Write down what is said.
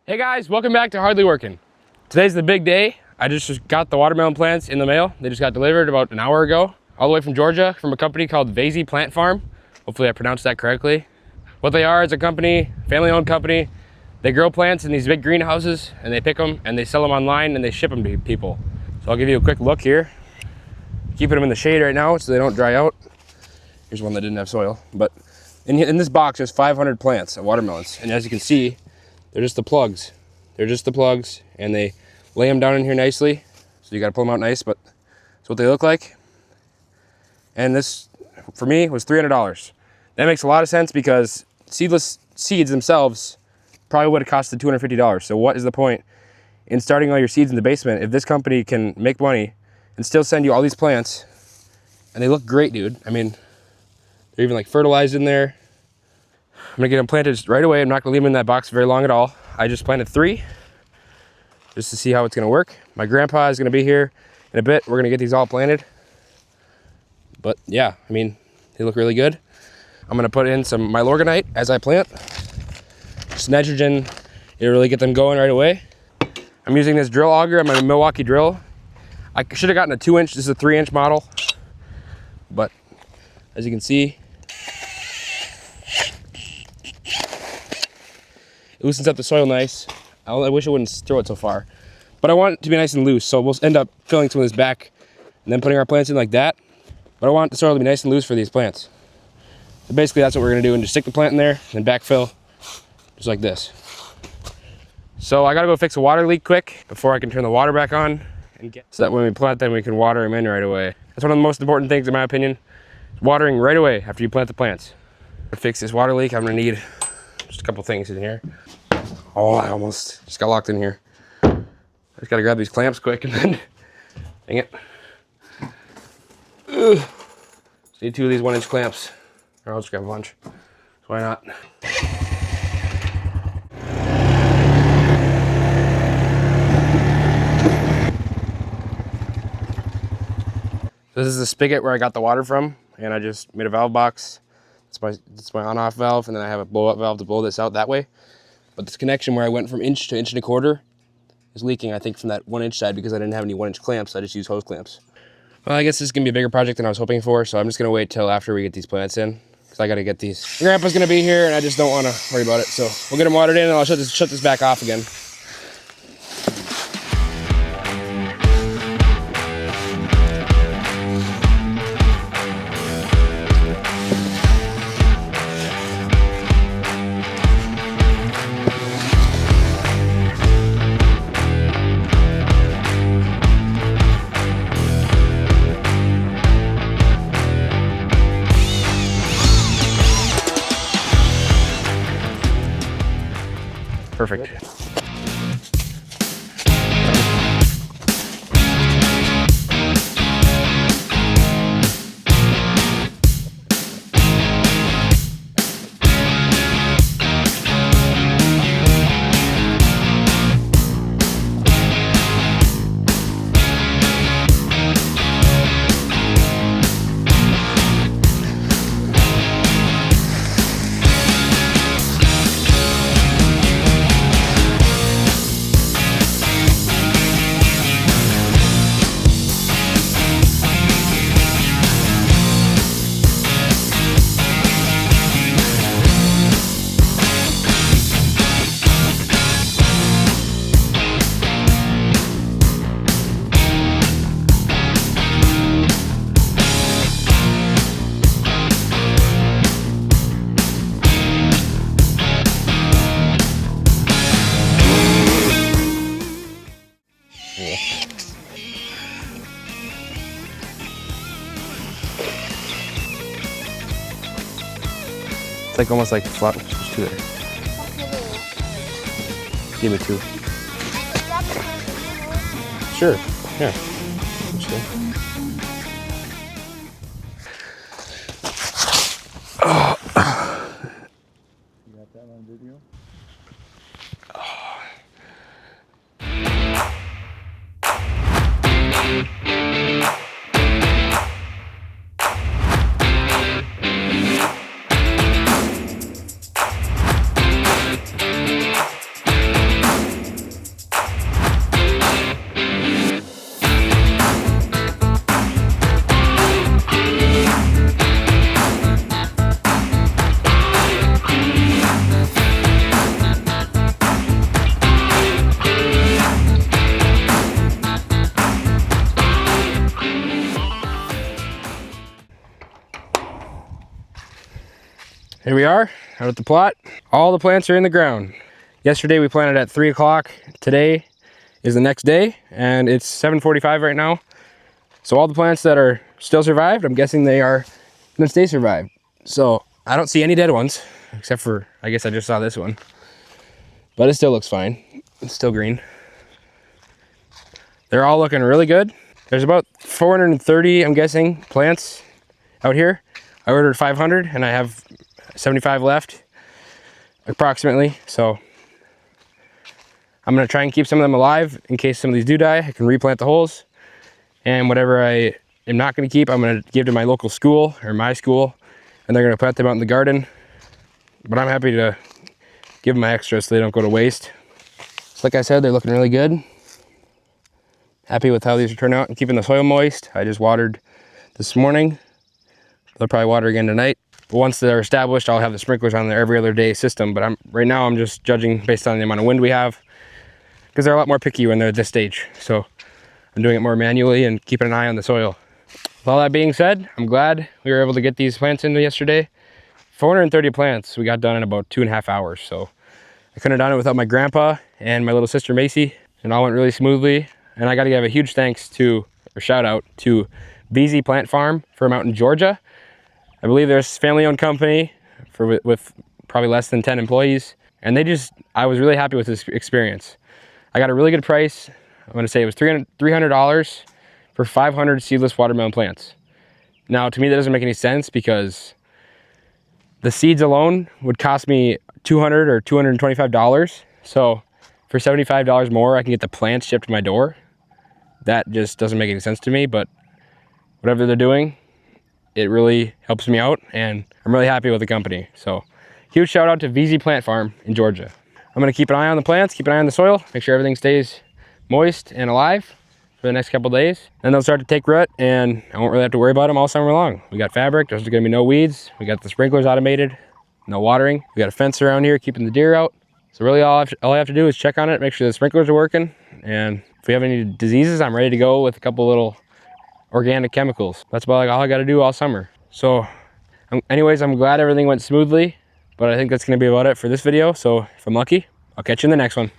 Hey guys, welcome back to Hardly Working. Today's the big day. I just got the watermelon plants in the mail. They just got delivered about an hour ago, all the way from Georgia, from a company called Vasey Plant Farm. Hopefully I pronounced that correctly. What they are is a company, family-owned company. They grow plants in these big greenhouses and they pick them and they sell them online and they ship them to people. So I'll give you a quick look here. Keeping them in the shade right now so they don't dry out. Here's one that didn't have soil, but in this box there's 500 plants of watermelons, and as you can see, they're just the plugs. They're just the plugs, and they lay them down in here nicely. So you got to pull them out nice, but that's what they look like. And this, for me, was $300. That makes a lot of sense because seedless seeds themselves probably would have costed $250. So what is the point in starting all your seeds in the basement if this company can make money and still send you all these plants? And they look great, dude. I mean, they're even like fertilized in there. I'm gonna get them planted right away. I'm not gonna leave them in that box very long at all. I just planted 3 just to see how it's gonna work. My grandpa is gonna be here in a bit. We're gonna get these all planted. But yeah, I mean, they look really good. I'm gonna put in some Milorganite as I plant. Just nitrogen, it'll really get them going right away. I'm using this drill auger on my Milwaukee drill. I should have gotten a 2-inch, this is a 3-inch model. But as you can see, it loosens up the soil nice. I wish I wouldn't throw it so far. But I want it to be nice and loose, so we'll end up filling some of this back and then putting our plants in like that. But I want the soil to be nice and loose for these plants. So basically that's what we're gonna do, and just stick the plant in there and then backfill, just like this. So I gotta go fix a water leak quick before I can turn the water back on, so that when we plant them, we can water them in right away. That's one of the most important things in my opinion, watering right away after you plant the plants. To fix this water leak, I'm gonna need just a couple things in here. Oh, I almost just got locked in here. I just gotta grab these clamps quick and then, dang it. Ugh. Just need 2 of these 1-inch clamps, or I'll just grab a bunch. So why not? This is the spigot where I got the water from, and I just made a valve box. It's my on-off valve, and then I have a blow-up valve to blow this out that way. But this connection where I went from inch to 1.25 inches is leaking, I think, from that 1-inch side because I didn't have any 1-inch clamps. I just used hose clamps. Well, I guess this is gonna be a bigger project than I was hoping for, so I'm just gonna wait till after we get these plants in, because I gotta get these. My grandpa's gonna be here, and I just don't wanna worry about it. So we'll get them watered in, and I'll shut this back off again. Perfect. It's like almost like flat. There's 2 there. Give me 2. Sure. Yeah. You got that on video? Here we are out at the plot. All the plants are in the ground. Yesterday we planted at 3 o'clock. Today is the next day and it's 7:45 right now. So all the plants that are still survived, I'm guessing they are gonna stay survived. So I don't see any dead ones, except for, I guess I just saw this one. But it still looks fine. It's still green. They're all looking really good. There's about 430, I'm guessing, plants out here. I ordered 500 and I have 75 left, approximately. So I'm gonna try and keep some of them alive in case some of these do die. I can replant the holes. And whatever I am not gonna keep, I'm gonna give to my local school or my school, and they're gonna plant them out in the garden. But I'm happy to give them my extras so they don't go to waste. So like I said, they're looking really good. Happy with how these are turning out and keeping the soil moist. I just watered this morning. They'll probably water again tonight. But once they're established, I'll have the sprinklers on their every other day system. But right now I'm just judging based on the amount of wind we have, because they're a lot more picky when they're at this stage. So I'm doing it more manually and keeping an eye on the soil. With all that being said, I'm glad we were able to get these plants in yesterday. 430 plants we got done in about 2.5 hours. So I couldn't have done it without my grandpa and my little sister Macy. It all went really smoothly. And I got to give a huge thanks to, or shout out to VZ Plant Farm from out in Georgia. I believe they're a family-owned company with probably less than 10 employees. And I was really happy with this experience. I got a really good price. I'm gonna say it was $300 for 500 seedless watermelon plants. Now, to me, that doesn't make any sense because the seeds alone would cost me $200 or $225. So for $75 more, I can get the plants shipped to my door. That just doesn't make any sense to me, but whatever they're doing, it really helps me out, and I'm really happy with the company. So huge shout out to VZ Plant Farm in Georgia. I'm gonna keep an eye on the plants, keep an eye on the soil, make sure everything stays moist and alive for the next couple days. Then they'll start to take root and I won't really have to worry about them all summer long. We got fabric, there's gonna be no weeds. We got the sprinklers automated, no watering. We got a fence around here keeping the deer out. So really all I have to do is check on it, make sure the sprinklers are working. And if we have any diseases, I'm ready to go with a couple little organic chemicals. That's about all I gotta do all summer. So anyways, I'm glad everything went smoothly, but I think that's gonna be about it for this video. So if I'm lucky, I'll catch you in the next one.